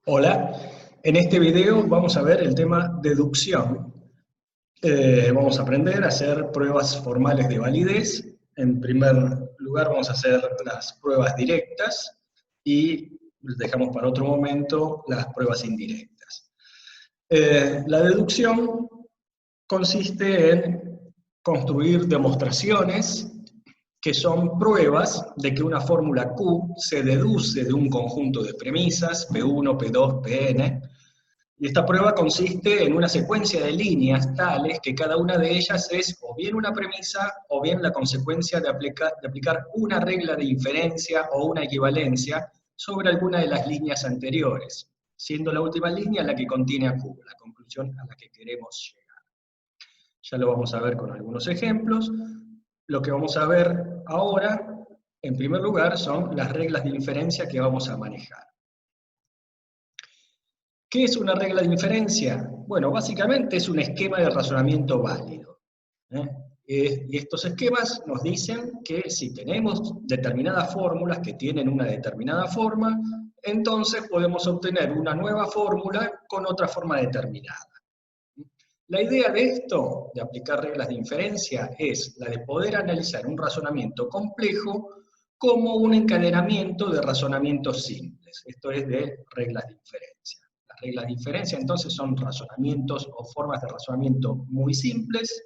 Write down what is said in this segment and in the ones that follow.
Hola, en este video vamos a ver el tema deducción. Vamos a aprender a hacer pruebas formales de validez. En primer lugar vamos a hacer las pruebas directas y dejamos para otro momento las pruebas indirectas. La deducción consiste en construir demostraciones que son pruebas de que una fórmula Q se deduce de un conjunto de premisas, P1, P2, Pn, y esta prueba consiste en una secuencia de líneas tales que cada una de ellas es o bien una premisa o bien la consecuencia de aplicar una regla de inferencia o una equivalencia sobre alguna de las líneas anteriores, siendo la última línea la que contiene a Q, la conclusión a la que queremos llegar. Ya lo vamos a ver con algunos ejemplos. Lo que vamos a ver ahora, en primer lugar, son las reglas de inferencia que vamos a manejar. ¿Qué es una regla de inferencia? Bueno, básicamente es un esquema de razonamiento válido. Y estos esquemas nos dicen que si tenemos determinadas fórmulas que tienen una determinada forma, entonces podemos obtener una nueva fórmula con otra forma determinada. La idea de esto, de aplicar reglas de inferencia, es la de poder analizar un razonamiento complejo como un encadenamiento de razonamientos simples. Esto es de reglas de inferencia. Las reglas de inferencia entonces son razonamientos o formas de razonamiento muy simples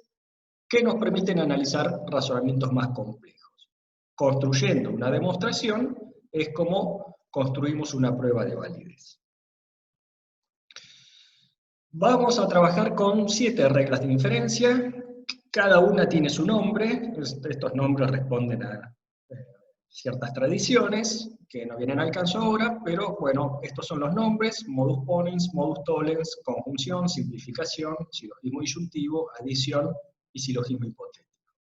que nos permiten analizar razonamientos más complejos. Construyendo una demostración es como construimos una prueba de validez. Vamos a trabajar con 7 reglas de inferencia. Cada una tiene su nombre. Estos nombres responden a ciertas tradiciones que no vienen al caso ahora, pero bueno, estos son los nombres: modus ponens, modus tollens, conjunción, simplificación, silogismo disyuntivo, adición y silogismo hipotético.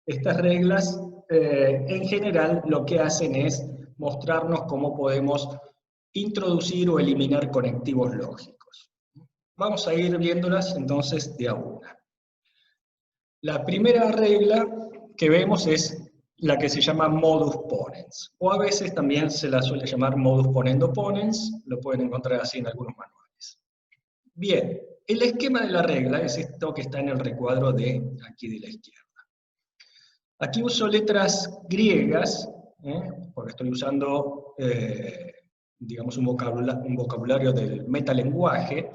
Estas reglas, en general, lo que hacen es mostrarnos cómo podemos introducir o eliminar conectivos lógicos. Vamos a ir viéndolas entonces de a una. La primera regla que vemos es la que se llama modus ponens, o a veces también se la suele llamar modus ponendo ponens, lo pueden encontrar así en algunos manuales. Bien, el esquema de la regla es esto que está en el recuadro de aquí de la izquierda. Aquí uso letras griegas, porque estoy usando, digamos, un vocabulario del metalenguaje,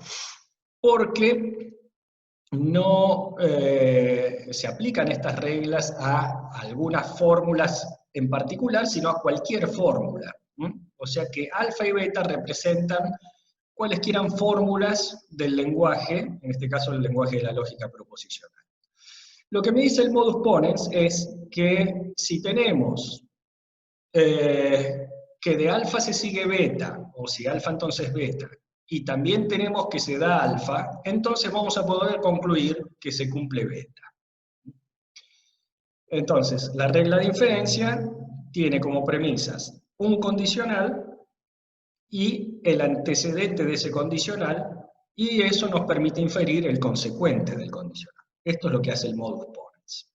porque no se aplican estas reglas a algunas fórmulas en particular, sino a cualquier fórmula. O sea que alfa y beta representan cualesquiera fórmulas del lenguaje, en este caso el lenguaje de la lógica proposicional. Lo que me dice el modus ponens es que si tenemos que de alfa se sigue beta, o si alfa entonces beta, y también tenemos que se da alfa, entonces vamos a poder concluir que se cumple beta. Entonces, la regla de inferencia tiene como premisas un condicional y el antecedente de ese condicional, y eso nos permite inferir el consecuente del condicional. Esto es lo que hace el modus ponens.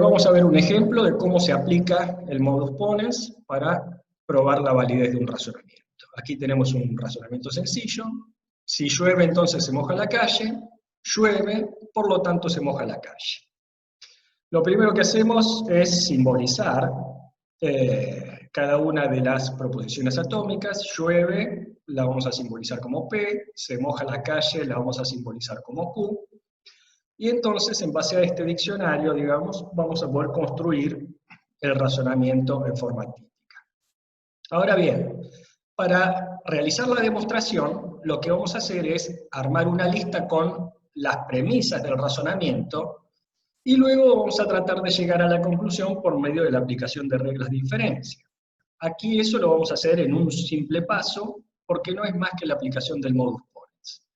Vamos a ver un ejemplo de cómo se aplica el modus ponens para probar la validez de un razonamiento. Aquí tenemos un razonamiento sencillo. Si llueve, entonces se moja la calle. Llueve, por lo tanto se moja la calle. Lo primero que hacemos es simbolizar cada una de las proposiciones atómicas. Llueve, la vamos a simbolizar como P. Se moja la calle, la vamos a simbolizar como Q. Y entonces, en base a este diccionario, digamos, vamos a poder construir el razonamiento en forma típica. Ahora bien, para realizar la demostración, lo que vamos a hacer es armar una lista con las premisas del razonamiento, y luego vamos a tratar de llegar a la conclusión por medio de la aplicación de reglas de inferencia. Aquí eso lo vamos a hacer en un simple paso, porque no es más que la aplicación del modus ponens.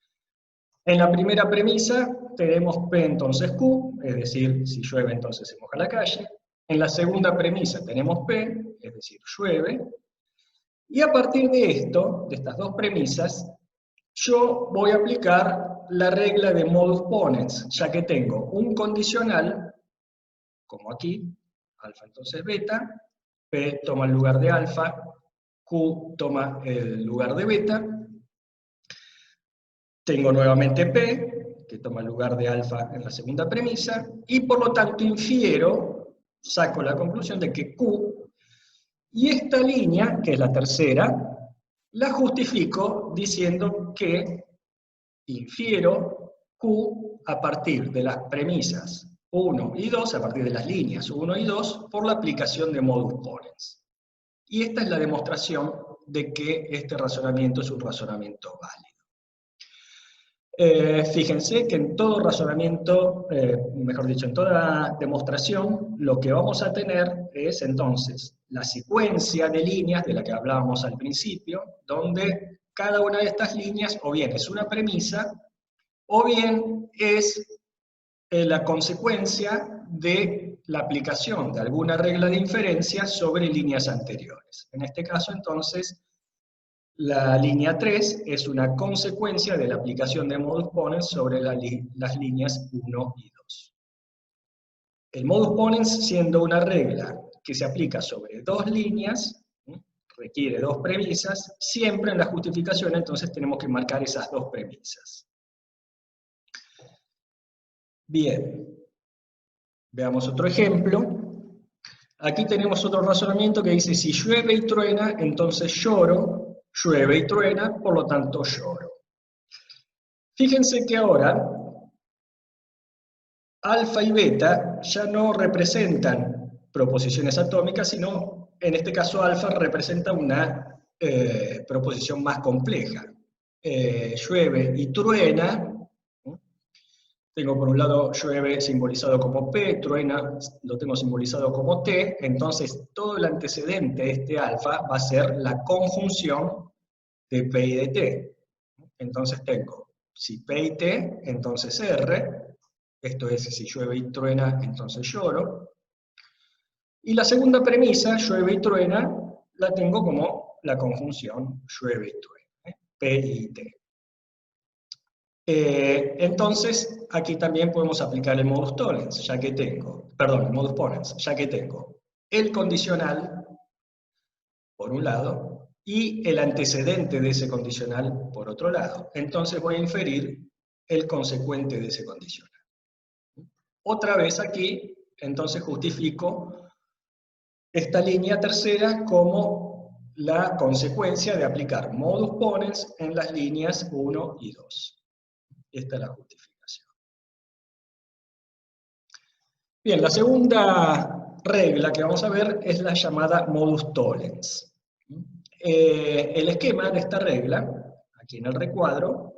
En la primera premisa tenemos P entonces Q, es decir, si llueve entonces se moja la calle. En la segunda premisa tenemos P, es decir, llueve. Y a partir de esto, de estas dos premisas, yo voy a aplicar la regla de modus ponens, ya que tengo un condicional, como aquí, alfa entonces beta, P toma el lugar de alfa, Q toma el lugar de beta. Tengo nuevamente P, que toma el lugar de alfa en la segunda premisa, y por lo tanto infiero, saco la conclusión de que Q, y esta línea, que es la tercera, la justifico diciendo que infiero Q a partir de las premisas 1 y 2, a partir de las líneas 1 y 2, por la aplicación de modus ponens. Y esta es la demostración de que este razonamiento es un razonamiento válido. Fíjense que en todo razonamiento, mejor dicho, en toda demostración, lo que vamos a tener es entonces la secuencia de líneas de la que hablábamos al principio, donde cada una de estas líneas o bien es una premisa, o bien es la consecuencia de la aplicación de alguna regla de inferencia sobre líneas anteriores. En este caso, entonces, la línea 3 es una consecuencia de la aplicación de modus ponens sobre las líneas 1 y 2. El modus ponens, siendo una regla que se aplica sobre dos líneas, requiere dos premisas, siempre en la justificación entonces tenemos que marcar esas dos premisas. Bien, veamos otro ejemplo. Aquí tenemos otro razonamiento que dice, si llueve y truena, entonces lloro, llueve y truena, por lo tanto lloro. Fíjense que ahora, alfa y beta ya no representan proposiciones atómicas, sino, en este caso, alfa representa una proposición más compleja. Llueve y truena. Tengo por un lado llueve simbolizado como P, truena lo tengo simbolizado como T, entonces todo el antecedente de este alfa va a ser la conjunción de P y de T. Entonces tengo, si P y T, entonces R, esto es, si llueve y truena, entonces lloro. Y la segunda premisa, llueve y truena, la tengo como la conjunción llueve y truena, P y T. Entonces, aquí también podemos aplicar el modus tollens, ya que tengo, perdón, el modus ponens, ya que tengo el condicional, por un lado, y el antecedente de ese condicional, por otro lado. Entonces voy a inferir el consecuente de ese condicional. Otra vez aquí, entonces justifico esta línea tercera como la consecuencia de aplicar modus ponens en las líneas 1 y 2. Esta es la justificación. Bien, la segunda regla que vamos a ver es la llamada modus tollens. El esquema de esta regla, aquí en el recuadro,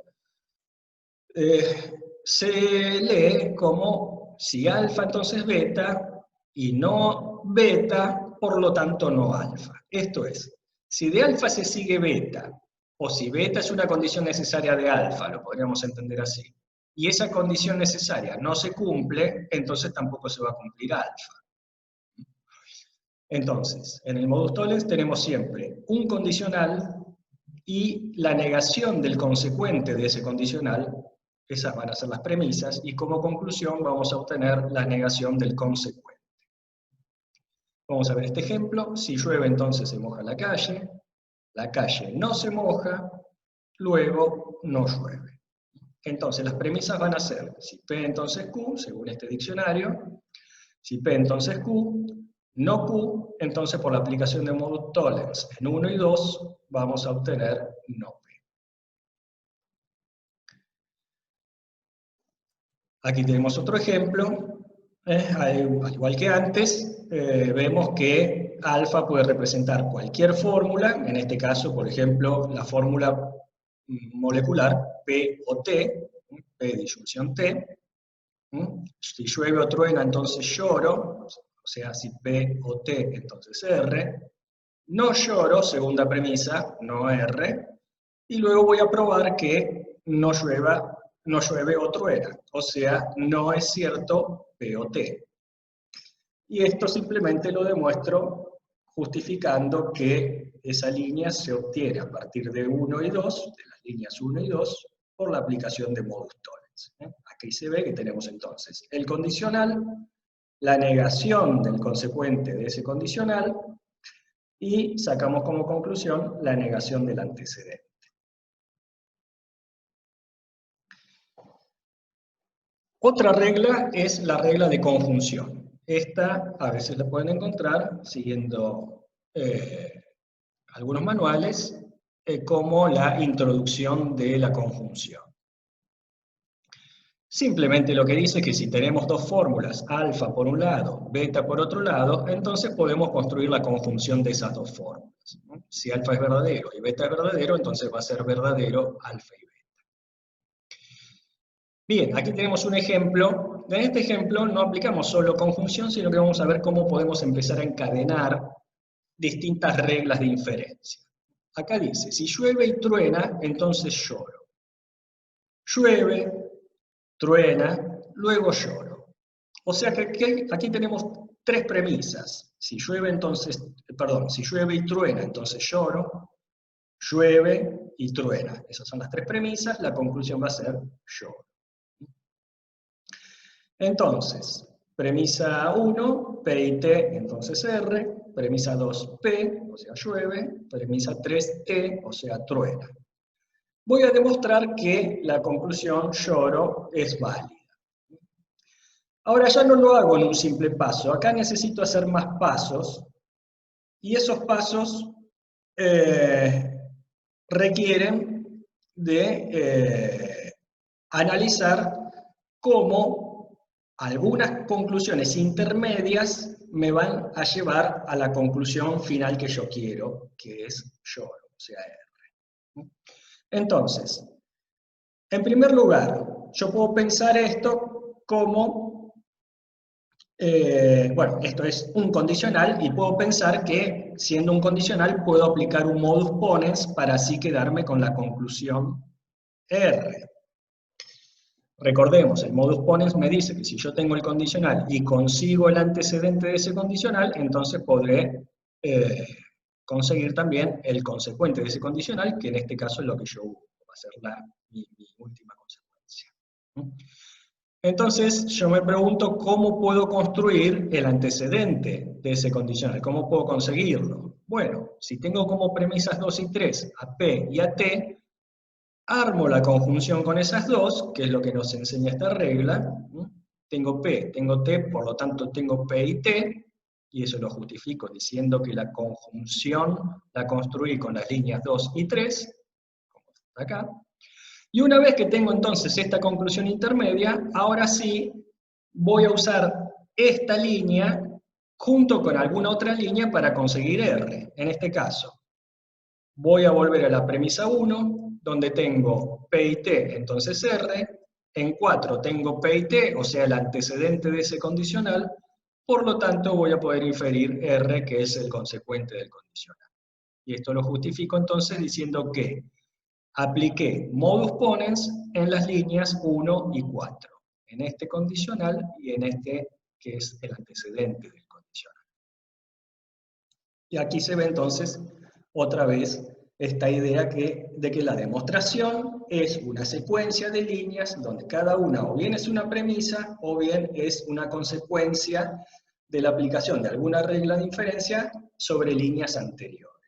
se lee como si alfa entonces beta y no beta, por lo tanto no alfa. Esto es, si de alfa se sigue beta, o si beta es una condición necesaria de alfa, lo podríamos entender así, y esa condición necesaria no se cumple, entonces tampoco se va a cumplir alfa. Entonces, en el modus tollens tenemos siempre un condicional y la negación del consecuente de ese condicional, esas van a ser las premisas, y como conclusión vamos a obtener la negación del consecuente. Vamos a ver este ejemplo, si llueve entonces se moja la calle no se moja, luego no llueve. Entonces las premisas van a ser, si P entonces Q, según este diccionario, si P entonces Q, no Q, entonces por la aplicación de modus tollens en 1 y 2 vamos a obtener no P. Aquí tenemos otro ejemplo, al igual que antes, vemos que alfa puede representar cualquier fórmula, en este caso, por ejemplo, la fórmula molecular P o T, P disyunción T. Si llueve o truena, entonces lloro, o sea, si P o T, entonces R. No lloro, segunda premisa, no R. Y luego voy a probar que no llueve o truena, o sea, no es cierto P o T. Y esto simplemente lo demuestro justificando que esa línea se obtiene a partir de 1 y 2, de las líneas 1 y 2, por la aplicación de modus tollens. Aquí se ve que tenemos entonces el condicional, la negación del consecuente de ese condicional, y sacamos como conclusión la negación del antecedente. Otra regla es la regla de conjunción. Esta a veces la pueden encontrar siguiendo algunos manuales como la introducción de la conjunción. Simplemente lo que dice es que si tenemos dos fórmulas, alfa por un lado, beta por otro lado, entonces podemos construir la conjunción de esas dos fórmulas, ¿no? Si alfa es verdadero y beta es verdadero, entonces va a ser verdadero alfa y beta. Bien, aquí tenemos un ejemplo. En este ejemplo no aplicamos solo conjunción, sino que vamos a ver cómo podemos empezar a encadenar distintas reglas de inferencia. Acá dice, si llueve y truena, entonces lloro. Llueve, truena, luego lloro. O sea que aquí tenemos tres premisas. Si llueve, si llueve y truena, entonces lloro. Llueve y truena. Esas son las tres premisas. La conclusión va a ser lloro. Entonces, premisa 1, P y T, entonces R. Premisa 2, P, o sea, llueve. Premisa 3, T, o sea, truena. Voy a demostrar que la conclusión lloro es válida. Ahora ya no lo hago en un simple paso. Acá necesito hacer más pasos. Y esos pasos requieren de analizar cómo algunas conclusiones intermedias me van a llevar a la conclusión final que yo quiero, que es lloro, o sea, R. Entonces, en primer lugar, yo puedo pensar esto como, bueno, esto es un condicional y puedo pensar que siendo un condicional puedo aplicar un modus ponens para así quedarme con la conclusión R. Recordemos, el modus ponens me dice que si yo tengo el condicional y consigo el antecedente de ese condicional, entonces podré conseguir también el consecuente de ese condicional, que en este caso es lo que yo busco, va a ser mi última consecuencia. Entonces yo me pregunto cómo puedo construir el antecedente de ese condicional, cómo puedo conseguirlo. Bueno, si tengo como premisas 2 y 3 a P y a T, armo la conjunción con esas dos, que es lo que nos enseña esta regla. Tengo P, tengo T, por lo tanto tengo P y T, y eso lo justifico diciendo que la conjunción la construí con las líneas 2 y 3, como está acá. Y una vez que tengo entonces esta conclusión intermedia, ahora sí voy a usar esta línea junto con alguna otra línea para conseguir R. En este caso, voy a volver a la premisa 1, donde tengo P y T, entonces R. En 4 tengo P y T, o sea, el antecedente de ese condicional. Por lo tanto, voy a poder inferir R, que es el consecuente del condicional. Y esto lo justifico entonces diciendo que apliqué modus ponens en las líneas 1 y 4. En este condicional y en este que es el antecedente del condicional. Y aquí se ve entonces otra vez esta idea de que la demostración es una secuencia de líneas donde cada una o bien es una premisa o bien es una consecuencia de la aplicación de alguna regla de inferencia sobre líneas anteriores.